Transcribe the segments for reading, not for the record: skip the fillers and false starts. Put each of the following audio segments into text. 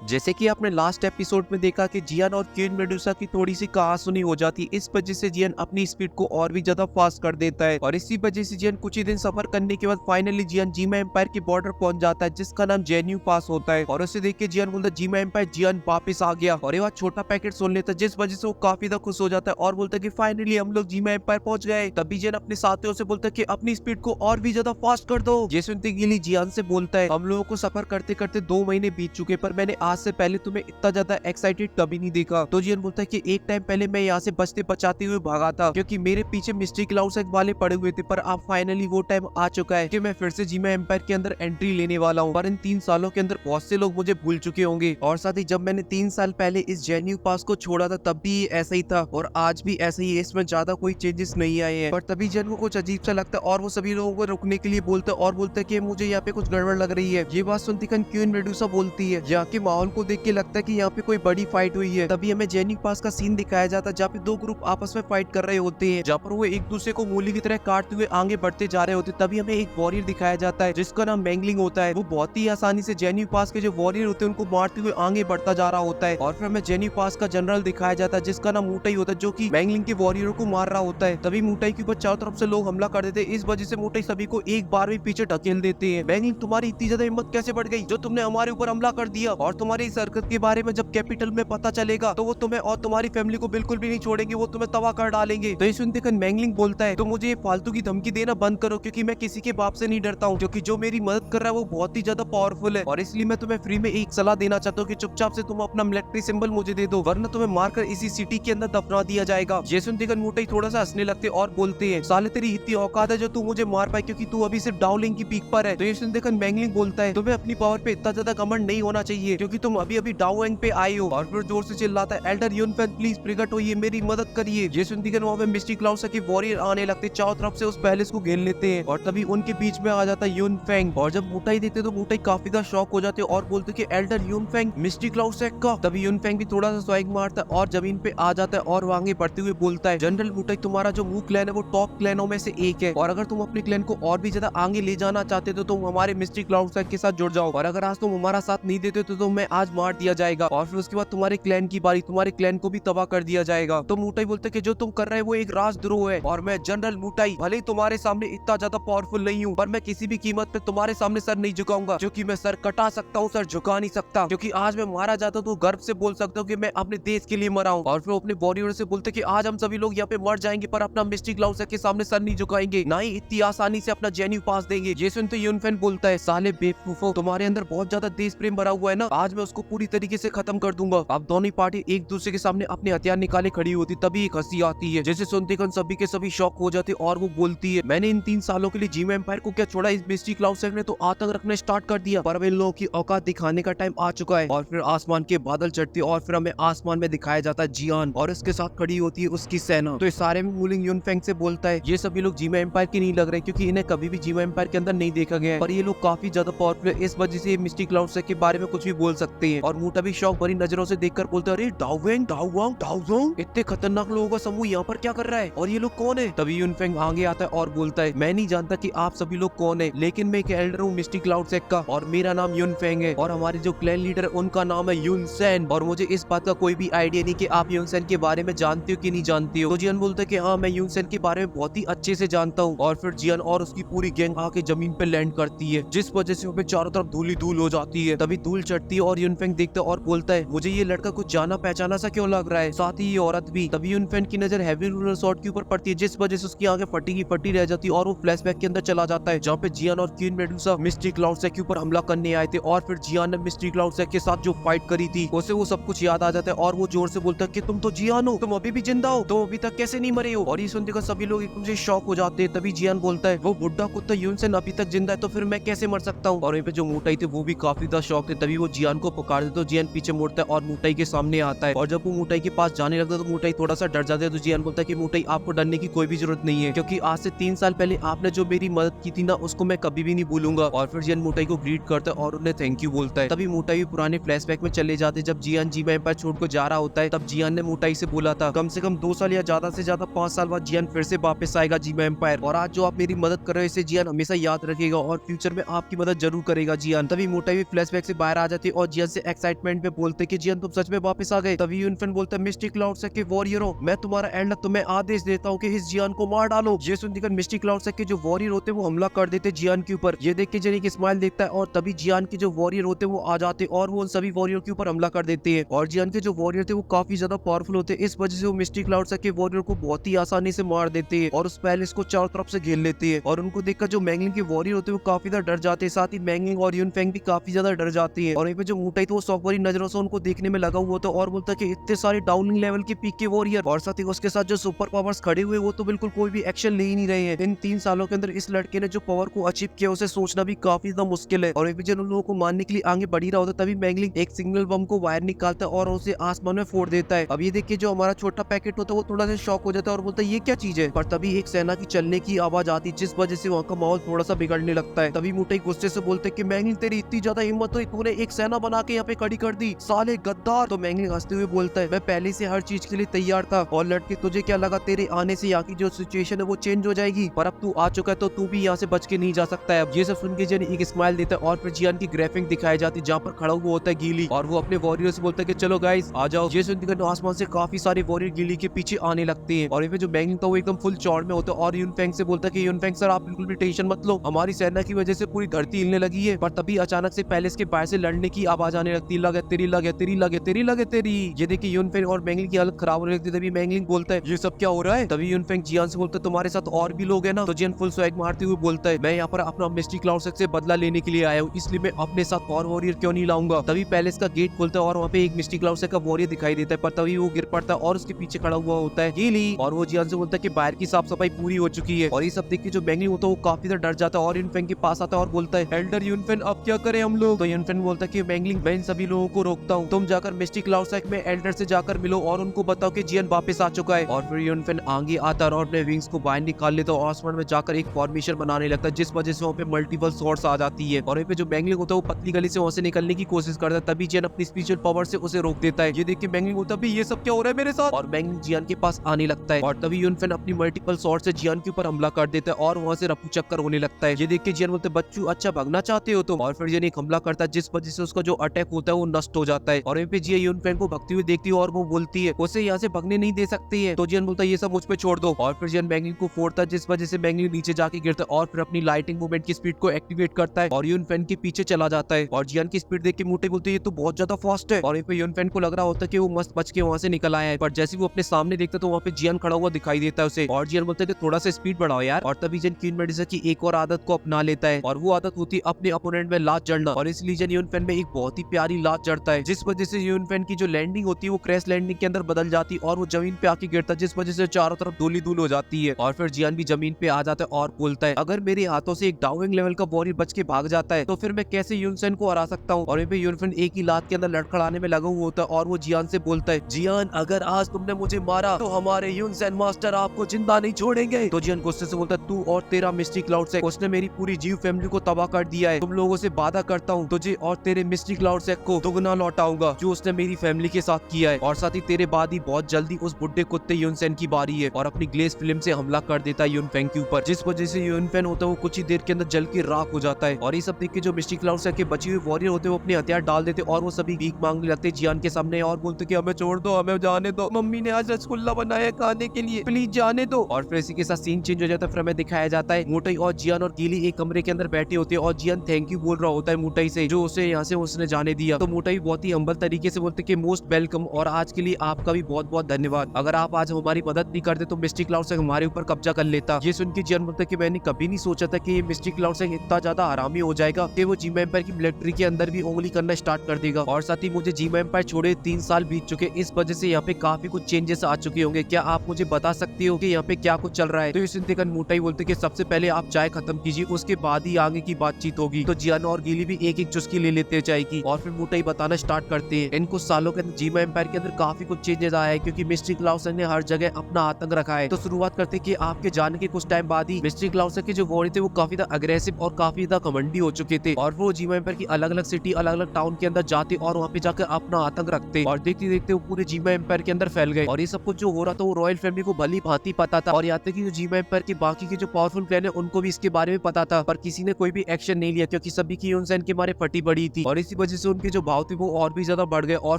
जैसे कि आपने लास्ट एपिसोड में देखा कि जियान और क्वीन मेडुसा की थोड़ी सी कहासुनी हो जाती है। इस वजह से जियान अपनी स्पीड को और भी ज्यादा फास्ट कर देता है और इसी वजह से जियान कुछ ही दिन सफर करने के बाद फाइनली जियान जीमा एम्पायर के बॉर्डर पहुंच जाता है, जिसका नाम जेन्यू पास होता है। और उसे देख के जियान बोलता है जीमा एम्पायर जियान वापस आ गया, और ये बात छोटा पैकेट सुन लेता है, जिस वजह से वो काफी ज्यादा खुश हो जाता है और बोलता है कि फाइनली हम लोग जीमा एम्पायर पहुंच गए। तभी जियान अपने साथियों से बोलता है कि अपनी स्पीड को और भी ज्यादा फास्ट कर दो। ये सुनते गिली जियान से बोलता है हम लोगों को सफर करते करते 2 महीने बीत चुके, पर मैंने आज से पहले तुम्हें इतना ज्यादा एक्साइटेड कभी नहीं देखा। तो जियान बोलता है कि एक टाइम पहले मैं यहाँ से बचते बचाते हुए भागा था क्योंकि मेरे पीछे मिस्ट्री क्लाउड्स वाले पड़े हुए थे, पर अब फाइनली वो टाइम आ चुका है कि मैं फिर से जीमा एम्पायर के अंदर एंट्री लेने वाला हूँ। पर इन 3 सालों के अंदर बहुत से लोग मुझे भूल चुके होंगे, और साथ ही जब मैंने 3 साल पहले इस जेन्यू पास को छोड़ा था तब भी ऐसा ही था और आज भी ऐसा ही है, इसमें ज्यादा कोई चेंजेस नहीं आए हैं। पर तभी जन को कुछ अजीब सा लगता है और वो सभी लोगों को रुकने के लिए बोलता है और बोलता है कि मुझे यहाँ पे कुछ गड़बड़ लग रही है। ये बात सुनती क्वीन मेडुसा बोलती है यहाँ के माहौल को देख के लगता है कि यहाँ पे कोई बड़ी फाइट हुई है। तभी हमें जेन्यू पास का सीन दिखाया जाता है जहाँ पे 2 ग्रुप आपस में फाइट कर रहे होते हैं, जहाँ पर वो एक दूसरे को मूली की तरह काटते हुए आगे बढ़ते जा रहे होते हैं। तभी हमें एक वॉरियर दिखाया जाता है जिसका नाम मैंगलिंग होता है। वो बहुत ही आसानी से जेन्यू पास के जो वॉरियर होते हैं उनको मारते हुए आगे बढ़ता जा रहा होता है। और फिर हमें जेन्यू पास का जनरल दिखाया जाता है जिसका नाम मूटाई होता है, जो की मैंगलिंग के वॉरियरों को मार रहा होता है। तभी मूटाई के ऊपर चारों तरफ से लोग हमला कर देते हैं, इस वजह से मूटाई सभी को एक बार भी पीछे ढकेल देते हैं। मैंगलिंग तुम्हारी इतनी ज्यादा हिम्मत कैसे बढ़ गई जो तुमने हमारे ऊपर हमला कर दिया, और तुम्हारी इस हरकत के बारे में जब कैपिटल में पता चलेगा तो वो तुम्हें और तुम्हारी फैमिली को बिल्कुल भी नहीं छोड़ेंगे, वो तुम्हें तबाह कर डालेंगे। तो ये सुनते मैंगलिंग बोलता है तो मुझे ये फालतू की धमकी देना बंद करो, क्योंकि मैं किसी के बाप से नहीं डरता हूँ, क्योंकि जो मेरी मदद कर रहा है वो बहुत ही ज्यादा पावरफुल है। और इसलिए मैं तुम्हें फ्री में एक सलाह देना चाहता हूँ कि चुपचाप से तुम अपना मिलिट्री सिंबल मुझे दे दो, वरना तुम्हें मारकर इसी सिटी के अंदर दफना दिया जाएगा। ये सुनते मूटाई थोड़ा सा हंसने लगते और बोलते हैं साले तेरी इतनी औकात है जो तू मुझे मार पाए, क्योंकि तू अभी सिर्फ डाउलिंग की पीक पर है। तो ये सुनते मैंगलिंग बोलता है तुम्हें अपनी पावर पे इतना ज्यादा घमंड नहीं होना चाहिए, क्योंकि तुम अभी अभी डाउएंग पे आए हो। और फिर जोर से चिल्लाता है एल्डर यूनफेंग प्लीज प्रकट होइए, मेरी मदद करिए। ये सुनते वहां पे मिस्टी क्लाउड्स के वॉरियर आने लगते, चारों तरफ से उस पैलेस को घेर लेते हैं, और तभी उनके बीच में आ जाता है यूनफेंग। और जब मूटाई देखते तो मूटाई काफी ज्यादा शॉक हो जाते और बोलते कि एल्डर यूनफेंग मिस्टी क्लाउड्स का। तभी यूनफेंग भी थोड़ा सा स्वाइग मारता है और जमीन पे आ जाता है और आगे बढ़ते हुए बोलता है जनरल मूटाई तुम्हारा जो मूव क्लैन है वो टॉप क्लैनों में से एक है, और अगर तुम अपने क्लैन को और भी ज्यादा आगे ले जाना चाहते हो तो तुम हमारे मिस्टी क्लाउड्स के साथ जुड़ जाओ, और अगर आज तुम हमारा साथ नहीं देते तो तुम्हें आज मार दिया जाएगा, और फिर उसके बाद तुम्हारे क्लैन की बारी, तुम्हारे क्लैन को भी तबाह कर दिया जाएगा। तो मूटाई बोलते कि जो तुम कर रहे हो वो एक राजद्रोह है, और मैं जनरल मूटाई भले ही तुम्हारे सामने इतना ज्यादा पावरफुल नहीं हूँ, पर मैं किसी भी कीमत पे तुम्हारे सामने सर नहीं झुकाऊंगा, क्योंकि मैं सर कटा सकता हूँ, सर झुका नहीं सकता। क्योंकि आज मैं मारा जाता तो गर्व से बोल सकता हूँ कि मैं अपने देश के लिए मरा हूँ। और फिर अपने वॉरियर से बोलते कि आज हम सभी लोग यहाँ पे मर जाएंगे पर अपना मिस्टी क्लाउड्स के सामने सर नहीं झुकाएंगे, ना ही इतनी आसानी से अपना जेन्यू पास देंगे। ये सुनते यूनफेंग बोलता है साले बेवकूफो, तुम्हारे अंदर बहुत ज्यादा देश प्रेम भरा हुआ है ना, आज मैं उसको पूरी तरीके से खत्म कर दूंगा। अब दोनों पार्टी एक दूसरे के सामने अपने हथियार निकाले खड़ी होती, तभी एक हंसी आती है जैसे सुनते सभी के सभी शॉक हो जाते, और वो बोलती है मैंने इन 3 सालों के लिए जीमा एम्पायर को क्या छोड़ा, इस मिस्टी क्लाउड्स ने तो आतंक रखना स्टार्ट कर दिया, पर अब इन लोगों की औकात दिखाने का टाइम आ चुका है। और फिर आसमान के बादल चढ़ते और फिर हमें आसमान में दिखाया जाता है जियान, और इसके साथ खड़ी होती है उसकी सेना। तो इस सारे में मूलिंग यूनफेंग से बोलता है ये सभी लोग जीमा एम्पायर के नहीं लग रहे, क्योंकि इन्हें कभी भी जीमा एम्पायर के अंदर नहीं देखा गया है, पर ये लोग काफी ज्यादा पावरफुल है, इस वजह से मिस्टी क्लाउड्स के बारे में कुछ भी बोल सकते हैं। और मूटा भी शौक भरी नजरों से देखकर बोलता है अरे डाउवेंग डाउवांग डाउजोंग, इतने खतरनाक लोगों का समूह यहाँ पर क्या कर रहा है, और ये लोग कौन है। तभी यूनफेंग आगे आता है और बोलता है मैं नहीं जानता कि आप सभी लोग कौन है, लेकिन मैं एक एल्डर हूँ मिस्टी क्लाउड्स का, और मेरा नाम यूनफेंग है, और हमारे जो क्लैन लीडर है उनका नाम है यूनसेन, और मुझे इस बात का कोई भी आइडिया नहीं कि आप यूनसेन के बारे में जानते हो कि नहीं जानते हो। तो जियान बोलता है कि हाँ मैं यूनसेन के बारे में बहुत ही अच्छे से जानता हूँ। और फिर जियान और उसकी पूरी गैंग आके जमीन पे लैंड करती है, जिस वजह से वहाँ चारों तरफ धूल ही धूल हो जाती है। तभी धूल चढ़ती है और यूनफेंग देखता है और बोलता है मुझे ये लड़का कुछ जाना पहचाना सा क्यों लग रहा है, साथ ही ये औरत भी। तभी यूनफेंग की नजर हैवी रूलर शॉट के ऊपर पड़ती है, जिस वजह से उसकी आंखें फटी की फटी रह जाती है, और वो फ्लैशबैक के अंदर चला जाता है जहाँ पे जियान और क्वीन मेडुसा मिस्टी क्लाउड्स के ऊपर हमला करने आए थे, और फिर जियान ने मिस्टी क्लाउड्स के साथ जो फाइट करी थी उसे वो सब कुछ याद आ जाता है, और वो जोर से बोलता है कि तुम तो जियान हो, तुम अभी भी जिंदा हो, तुम अभी तक कैसे नहीं मरे हो। और ये सुनते सभी लोग एकदम से शॉक हो जाते हैं। तभी जियान बोलता है वो बुढ़ा कुत्ता यूनसेन अभी तक जिंदा है तो फिर मैं कैसे मर सकता हूँ। और वहीं पे जो मूटाई थे वो भी काफी ज्यादा शॉक थे। तभी वो जियान को पुकार देते तो जियान पीछे मुड़ता है और मूटाई के सामने आता है, और जब वो मूटाई के पास जाने लगता है तो मूटाई थोड़ा सा डर जाता है। तो जियान बोलता है कि मूटाई आपको डरने की कोई भी जरूरत नहीं है, क्योंकि आज से 3 साल पहले आपने जो मेरी मदद की थी ना उसको मैं कभी भी नहीं भूलूंगा। और फिर जियान मूटाई को ग्रीट करता है और उन्हें थैंक यू बोलता है। तभी मूटाई भी पुराने फ्लैशबैक में चले जाते हैं, जब जियान जीमा एम्पायर छोड़ को जा रहा होता है तब जियान ने मूटाई से बोला था कम से कम 2 साल या ज्यादा से ज्यादा 5 साल बाद जियान फिर से वापस आएगा जीमा एम्पायर, और आज जो आप मेरी मदद कर रहे हो इसे जियान हमेशा याद रखेगा और फ्यूचर में आपकी मदद जरूर करेगा जियान। तभी मूटाई भी फ्लैशबैक से बाहर आ जाती है और जियान से एक्साइटमेंट में बोलते कि जियान तुम सच में वापस आ गए। तभी यूनफेन बोलता है मिस्टी क्लाउड से के वॉरियर हो, मैं तुम्हारा एंड, तुम्हें आदेश देता हूँ कि इस जियान को मार डालो। ये सुनकर मिस्टी क्लाउड से के जो वॉरियर होते हैं वो हमला कर देते जियान के ऊपर। ये देख के जियान एक स्माइल देखता है और तभी जियान के जो वॉरियर होते हैं वो आ जाते और वो उन सभी वॉरियर के ऊपर हमला कर देते हैं। और जियान के जो वॉरियर थे वो काफी ज्यादा पावरफुल होते हैं, इस वजह से वो मिस्टी क्लाउड से के वॉरियर को बहुत ही आसानी से मार देते हैं और उस पैलेस को चारों तरफ से घेर लेते हैं। और उनको देखकर जो मैंगलिंग के वॉरियर होते हैं वो काफी ज्यादा डर जाते हैं, साथ ही मैंगलिंग और यूनफेंग भी काफी ज्यादा डर जाती है। और वहीं पे जो मुटाई तो वो सॉफ्टवेयर नजरों से उनको देखने में लगा हुआ था और बोलता कि इतने सारे डाउनिंग लेवल के पीक के वॉरियर, और साथ ही उसके साथ जो सुपर पावर्स खड़े हुए वो तो बिल्कुल कोई भी एक्शन ले ही नहीं रहे हैं। इन 3 सालों के अंदर इस लड़के ने जो पावर को अचीव किया उसे सोचना भी काफी ज्यादा मुश्किल है। और वहीं पे जब उन लोगों को मारने के लिए आगे बढ़ ही रहा होता तभी मैंगलिंग एक सिग्नल बम को वायर निकालता है और उसे आसमान में फोड़ देता है। अब ये देखिए जो हमारा छोटा पैकेट होता है वो थोड़ा सा शॉक हो जाता है और बोलता है ये क्या चीज है। पर तभी एक सेना की चलने की आवाज आती है जिस वजह से वहाँ का माहौल थोड़ा सा बिगड़ने लगता है। तभी मुटाई गुस्से से बोलते कि मैंगलिंग तेरी इतनी ज्यादा हिम्मत हुई, तूने एक सेना बना के यहाँ पे खड़ी कर दी, साले गद्दार। तो मैंगलिंग हंसते हुए बोलता है मैं पहले से हर चीज के लिए तैयार था और लड़के तुझे क्या लगा तेरे आने से यहाँ की जो सिचुएशन है वो चेंज हो जाएगी, पर अब तू आ चुका है तो तू भी यहाँ से बच के नहीं जा सकता है। अब ये सब सुन के जियान एक स्माइल देता है और फिर जियान की ग्राफिक दिखाई जाती है जहाँ पर खड़ा हुआ होता है गीली और वो अपने वॉरियर से बोलता है कि चलो गाइस आ जाओ। ये सुनकर आसमान से काफी सारे वॉरियर गीली के पीछे आने लगते हैं और जो मैंगलिंग था वो एकदम फुल चौड़ में होता है और यूनफेंग से बोलता है कि यूनफेंग सर आप बिल्कुल भी टेंशन मत लो, हमारी सेना की वजह से पूरी धरती हिलने लगी है। पर तभी अचानक से पैलेस के बाहर से लड़ने की आवाज आने लगती है, लगे तेरी लगे तेरी लगे तेरी लगे तेरी। ये देखिए यूनफेंग और मैंगलिंग की हालत खराब होने लगती है। तभी मैंगलिंग बोलता है ये सब क्या हो रहा है। तभी यूनफेंग जियान से बोलता है तुम्हारे साथ और भी लोग हैं ना। तो जियान फुल स्वैग मारते हुए बोलता है मैं यहाँ पर अपना मिस्टी क्लाउड से बदला लेने के लिए आया हूँ, इसलिए मैं अपने साथ और वॉरियर क्यों नहीं लाऊंगा। तभी पैलेस का गेट खुलता है और वहाँ पे एक मिस्टी क्लाउड का वॉरियर दिखाई देता है, पर तभी वो गिर पड़ता है और उसके पीछे खड़ा हुआ होता है गीली और वो जियान से बोलता है कि बाहर की साफ सफाई पूरी हो चुकी है। और ये सब देख के जो मैंगलिंग होता है वो काफी ज्यादा डर जाता है और यूनफेंग के पास आता है और बोलता है एल्डर यूनफेंग अब क्या करें हम लोग। तो यूनफेंग बोलता है कि मैंगलिंग मैं इन सभी लोगों को रोकता हूँ, तुम जाकर मिस्टी क्लाउड में एल्डर से जाकर मिलो और उनको बताओ कि जियान वापस आ चुका है। और फिर यूनफेंग आगे आता है और अपने विंग्स को बाहर निकाल लेता है और आसमान में जाकर एक फॉर्मेशन बनाने लगता है जिस वजह से वहाँ पे मल्टीपल स्वॉर्ड्स आ जाती है। और वहीं पे जो मैंगलिंग होता है वो पतली गली से वहाँ से निकलने की कोशिश करता है, तभी जियान अपनी स्पेशल पावर से उसे रोक देता है। ये देख के मैंगलिंग होता है ये सब क्या हो रहा है मेरे साथ, और मैंगलिंग जियान के पास आने लगता है और तभी यूनफेंग अपनी मल्टीपल स्वॉर्ड से जियान के ऊपर हमला कर देता है और वहाँ से रफू चक्कर होने लगता है। ये देख के जियान बोलते बच्चू अच्छा भागना चाहते हो तुम, और फिर जियान एक हमला करता है जिस वजह से उसका जो अटैक होता है वो नष्ट हो जाता है। और वहीं पे जिया यूनफेंग को भगती हुई देखती है और वो बोलती है उसे यहाँ से भगने नहीं दे सकती है। तो जियान बोलता है ये सब मुझ पे छोड़ दो और फिर जियान मैंगलिंग को फोड़ता है जिस वजह से मैंगलिंग नीचे जाके गिरता है और फिर अपनी लाइटिंग मूवमेंट की स्पीड को एक्टिवेट करता है और यूनफेंग के पीछे चला जाता है। और जियान की स्पीड देख के मुटे बोलते है ये तो बहुत ज्यादा फास्ट है। और वहीं पे यूनफेंग को लग रहा होता है कि वो मस्त बच के वहाँ से निकल आया है, पर जैसे वो अपने सामने देखता तो वहाँ पे जियान खड़ा हुआ दिखाई देता है उसे और जियान बोलता है कि थोड़ा सा स्पीड बढ़ाओ यार। और तभी जियान क्वीन मेडुसा की एक और आदत को अपना लेता है और वो आदत होती है अपने अपोनेंट में लात जड़ना, और इसलिए जियान यूनफेंग में एक बहुत ही प्यारी लात जड़ता है जिस वजह से यूनफेंग की जो लैंडिंग होती है वो क्रैश लैंडिंग के अंदर बदल जाती है और वो जमीन पे आके गिरता है जिस वजह से चारों तरफ धूल ही धूल हो जाती है। और फिर जियान भी जमीन पे आ जाता है और बोलता है अगर मेरे हाथों से एक डाउनिंग लेवल का वॉरियर बच के भाग जाता है तो फिर मैं कैसे यूनफेंग को हरा सकता हूँ। और वहीं पे यूनफेंग एक ही लात के अंदर लड़खड़ाने में लगा हुआ होता है और वो जियान से बोलता है जियान अगर आज तुमने मुझे मारा तो हमारे यूनसेन मास्टर आपको जिंदा नहीं छोड़ेंगे। तो जियान गुस्से से बोलता है तू और तेरा मिस्टी क्लाउड से उसने मेरी पूरी जीव फैमिली को तबाह कर दिया है, तुम लोगों से वादा करता हूँ तुझे और तेरे मिस्टी क्लाउड से को दुगना लौटाऊंगा जो उसने मेरी फैमिली के साथ किया है। और साथ ही तेरे बाद ही बहुत जल्दी उस बुड्ढे कुत्ते यूनसेन की बारी है और अपनी ग्लेस फिल्म से हमला कर देता है यूनफेंग के ऊपर जिस वजह से यूनफेंग होता है वो कुछ ही देर के अंदर जल के राख हो जाता है। और ये सब देख के जो मिस्टी क्लाउड से के बचे हुए वॉरियर होते हैं वो अपने हथियार डाल देते और वो सभी भीख मांगने लगते जियान के सामने और बोलते कि हमें छोड़ दो, हमें जाने दो, मम्मी ने आज रसगुल्ला बनाया खाने के लिए, प्लीज जाने दो। और फिर इसी के साथ सीन चेंज हो जाता है। फिर हमें दिखाया जाता है मोटाई और जियान और गीली एक कमरे के अंदर बैठे होते हैं और जियान थैंक यू बोल रहा होता है मोटाई से जो उसे यहाँ से उसने जाने दिया। तो मोटाई बहुत ही हम्बल तरीके से बोलते कि मोस्ट वेलकम और आज के लिए आपका भी बहुत बहुत धन्यवाद, अगर आप आज हमारी मदद नहीं करते तो मिस्टी क्लाउड से हमारे ऊपर कब्जा कर लेता। ये सुन के जियान बोलता है कि मैंने कभी नहीं सोचा था कि ये मिस्टी क्लाउड से इतना ज्यादा हरामी हो जाएगा कि वो जीमा एम्पायर की मिलिट्री के अंदर भी उंगली करना स्टार्ट कर देगा। और साथ ही मुझे जीमा एम्पायर छोड़े 3 साल बीत चुके, इस वजह से यहाँ पे काफी कुछ चेंजेस आ चुके होंगे, क्या आप मुझे बता सकती हो कि यहाँ पे क्या कुछ चल रहा है। तो इस देखकर मोटाई बोलते कि सबसे पहले आप चाय खत्म कीजिए उसके बाद ही आगे की बातचीत होगी। तो जियान और गीली भी एक एक चुस्की ले लेते हैं चाय की और फिर मोटाई बताना स्टार्ट करते हैं इन कुछ सालों के अंदर जीमा एम्पायर के अंदर काफी कुछ चेंजेस आया है क्योंकि मिस्टी क्लाउड ने हर जगह अपना आतंक रखा है। तो शुरुआत करते कि आपके जाने के कुछ टाइम बाद ही मिस्टी क्लाउड के जो वॉरियर थे वो काफी ज्यादा अग्रेसिव और काफी ज्यादा घमंडी हो चुके थे और वो जीमा एम्पायर की अलग अलग सिटी अलग अलग टाउन के अंदर जाते और वहाँ पे जाकर अपना आतंक रखते और देखते देखते वो पूरे जीमा एम्पायर के अंदर फैल गए। और ये सब कुछ जो हो रहा था वो रॉयल फैमिली को भली भांति पता था और यहाँ तक कि जो जीमा एम्पायर के बाकी के जो पावरफुल क्लैन है उनको भी इसके बारे में पता था, पर किसी ने कोई भी एक्शन नहीं लिया क्योंकि सभी की यूनसेन के मारे फटी बड़ी थी। और इसी वजह से उनके जो भाव थे वो और भी ज्यादा बढ़ गए और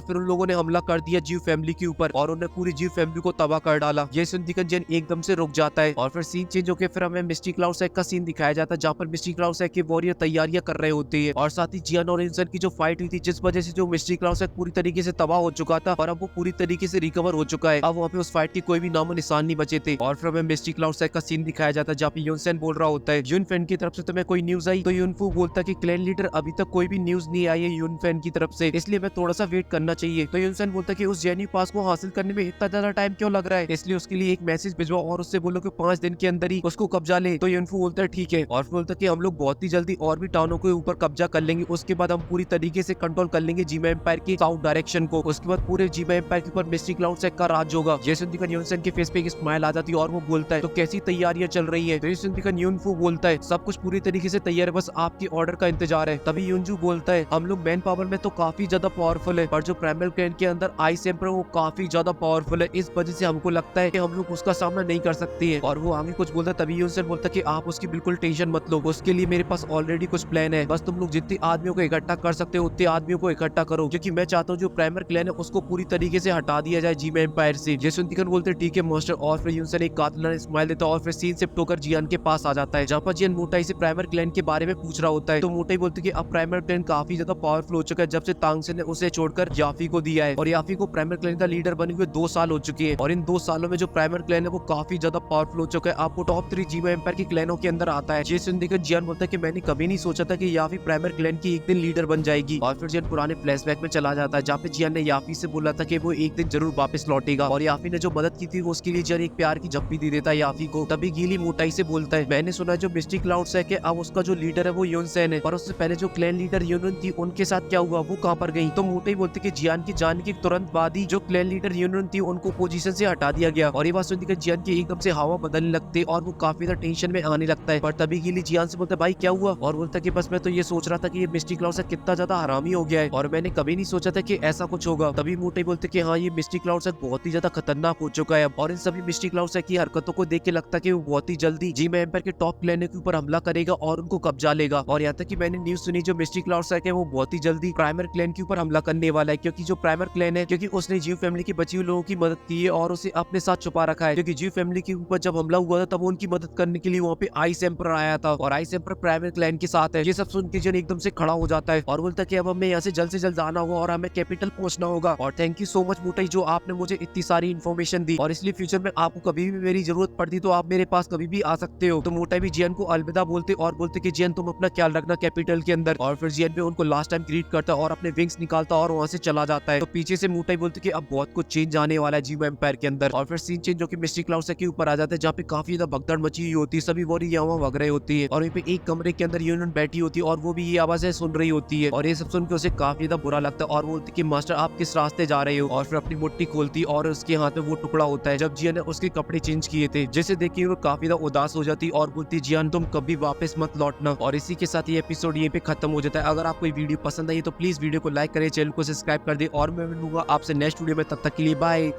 फिर उन लोगों ने हमला कर दिया जीव फैमिली के ऊपर और उन्हें पूरी जीव फैमिली को तबाह कर डाला। ये सुन दिखन जियन एकदम से रुक जाता है और फिर सीन चेंज होकर फिर हमें मिस्टी क्लाउड सेक का सीन दिखाया जाता है जहाँ पर मिस्टी क्लाउड सेक के वॉरियर तैयारियां कर रहे होते हैं और साथ ही जियान और इंसान की जो फाइट हुई थी जिस वजह से जो मिस्टी क्लाउड सेक पूरी तरीके से तबाह हो चुका था और अब वो पूरी तरीके से रिकवर हो चुका है। अब वहाँ पे उस फाइट की कोई भी नामो निशान नहीं बचे थे और फिर हमें मिस्टी क्लाउड सेक का सीन दिखाया जाता है जहाँ पे यूनसेन बोल रहा होता है यून फैन की तरफ से तुम्हें कोई न्यूज आई? तो यूनफू बोलता है कि क्लैन लीडर अभी तक कोई भी न्यूज नहीं आई है यून फैन की तरफ से, इसलिए मैं थोड़ा सा वेट करना चाहिए। तो यूनसेन बोलता है कि उस जेनी पास को हासिल करने में इतना ज्यादा टाइम क्यों लग रहा है, इसलिए उसके लिए एक मैसेज भिजवा और उससे बोलो कि 5 दिन के अंदर ही उसको कब्जा ले। तो यूनफू बोलता है ठीक है और फिर बोलता है कि हम लोग बहुत ही जल्दी और भी टाउनों के ऊपर कब्जा कर लेंगे, उसके बाद हम पूरी तरीके से कंट्रोल कर लेंगे जीमा एम्पायर की साउथ डायरेक्शन को, उसके बाद पूरे जीमा एम्पायर के ऊपर मिस्टी क्लाउड सेक का राज होगा। ये सुनकर यूनसेन के फेस पे एक स्माइल आ जाती है और वो बोलता है तो कैसी तैयारियां चल रही है? तो ये सुनकर यूनफू बोलता है सब कुछ पूरी तरीके से तैयार है, बस आपकी ऑर्डर का इंतजार है। तभी यूनजू बोलता है हम लोग मैन पावर में तो काफी ज्यादा पावरफुल है पर जो प्राइमल क्लैन के अंदर आइस एम्पर वो काफी ज्यादा पावरफुल है, इस वजह से हमको लगता है कि हम लोग उसका सामना नहीं कर सकते हैं। और वो आगे कुछ बोलता है तभी यूनसेन बोलता है कि आप उसकी बिल्कुल टेंशन मत लो, उसके लिए मेरे पास ऑलरेडी कुछ प्लान है, बस तुम लोग जितने आदमियों को इकट्ठा कर सकते हो उतने आदमियों को इकट्ठा करो, क्योंकि मैं चाहता हूँ जो प्राइमर क्लैन है उसको पूरी तरीके से हटा दिया जाए जीमा एम्पायर से। जैसे बोलते ठीक है मास्टर और फिर यूनसेन एक कातिलाना स्माइल देता है और फिर सीन शिफ्ट होकर जियान के पास आ जाता है जहाँ पर जियान मोटाई से प्राइमर क्लैन के बारे में पूछ रहा होता है। तो मोटाई बोलते कि अब प्राइमर क्लैन काफी ज्यादा पावरफुल हो चुका है जब से तांगसेन ने उसे छोड़कर याफी को दिया है और याफी को प्राइमर क्लैन का लीडर बने हुए 2 साल हो चुके हैं और इन 2 सालों में जो प्राइमर क्लैन है वो काफी ज्यादा पावरफुल हो चुका है, आपको टॉप 3 जीमा एम्पायर के क्लैनों के अंदर आता है। ये सुनकर जियान बोलता है कि मैंने कभी नहीं सोचा था कि याफी प्राइमर क्लैन की एक दिन लीडर बन जाएगी और फिर जियान पुराने फ्लैशबैक में चला जाता है जहाँ पे जियान ने याफी से बोला था कि वो एक दिन जरूर वापस लौटेगा और याफी ने जो मदद की थी उसके लिए जियान एक प्यार की झप्पी दे देता है याफी को। तभी गीली मोटाई से बोलता है मैंने सुना जो मिस्टी क्लाउड सेक है अब उसका जो लीडर है वो यूनसेन है और उससे पहले जो क्लैन लीडर यूनियन थी उनके साथ क्या हुआ, वो कहाँ पर गई? तो मोटाई बोलते कि जियान की जान के तुरंत बाद ही जो क्लैन लीडर यूनियन थी उनको पोजीशन से हटा दिया गया और ये बात सुनकर जियान की एकदम से हवा बदलने लगती है और वो काफी ज्यादा टेंशन में आने लगता है। पर तभी गीली जियान से बोलता है भाई क्या हुआ? और बोलता है कि बस मैं तो ये सोच रहा था कि ये मिस्टी क्लाउड सेक कितना ज्यादा हरामी हो गया है और मैंने कभी नहीं सोचा था कि ऐसा कुछ होगा। तभी मोटाई बोलते कि हाँ ये मिस्टी क्लाउड सेक बहुत ही ज्यादा खतरनाक हो चुका है और इन सभी मिस्टी क्लाउड सेक की हरकतों को देख के लगता है कि वो बहुत ही जल्दी जीमा एम्पायर के टॉप क्लैन के ऊपर हमला करेगा और उनको कब्जा लेगा। और यहाँ तक कि मैंने न्यूज सुनी जो मिस्टी क्लाउड सेक है वो बहुत ही जल्दी प्राइमर क्लैन के ऊपर हमला करने वाला है, क्योंकि जो प्राइमर क्लैन है क्योंकि उसने जीव फैमिली की बची हुई लोगों की मदद की है और उसे अपने साथ छुपा रखा है, क्योंकि जीव फैमिली के ऊपर जब हमला हुआ था तब वो उनकी मदद करने के लिए वहाँ पे आइस एम्पर आया था और आइस एम्पर प्राइमर क्लैन के साथ है। ये सब सुन के जन एकदम से खड़ा हो जाता है और बोलता है कि अब हमें यहाँ से जल्द आना होगा और हमें कैपिटल पहुंचना होगा और थैंक यू सो मच मोटाई जो आपने मुझे इतनी सारी इन्फॉर्मेशन दी और इसलिए फ्यूचर में आपको कभी भी मेरी जरूरत पड़ती तो आप मेरे पास कभी भी आ सकते हो। तो मोटाई भी जियान को अलविदा बोलते और बोलते कि जियान तुम अपना ख्याल रखना कैपिटल के अंदर और फिर जियान भी उनको लास्ट टाइम ग्रीट करता और अपने विंग्स निकालता और वहां से चला जाता है। तो पीछे से मोटाई बोलते कि अब बहुत कुछ चेंज आने वाला है जीमा एम्पायर के अंदर और फिर सीन चेंज जो कि मिस्टी क्लाउड सेक के ऊपर आ जाता है जहाँ पे काफी ज्यादा भगदड़ मची हुई होती है, सभी वॉरी यहाँ भग रहे होती है और वहीं पे एक कमरे के अंदर यूनियन बैठी होती है और वो भी ये आवाजें सुन रही होती है और ये सब सुन के उसे काफी ज्यादा बुरा लगता है और बोलती कि मास्टर आप किस रास्ते जा रहे हो और फिर अपनी मुट्ठी खोलती और उसके हाथ में वो टुकड़ा होता है जब जियान ने उसके कपड़े चेंज किए थे, जिसे देख के वो काफी ज्यादा उदास हो जाती और बोलती जियान तुम कभी वापस मत लौटना। और इसी के साथ ये एपिसोड यहीं पे खत्म हो जाता है। अगर आपको ये वीडियो पसंद आई तो प्लीज वीडियो को लाइक करें, चैनल को सब्सक्राइब कर दे और मैं मिलूंगा आपसे नेक्स्ट वीडियो में, तब तक के लिए बाय।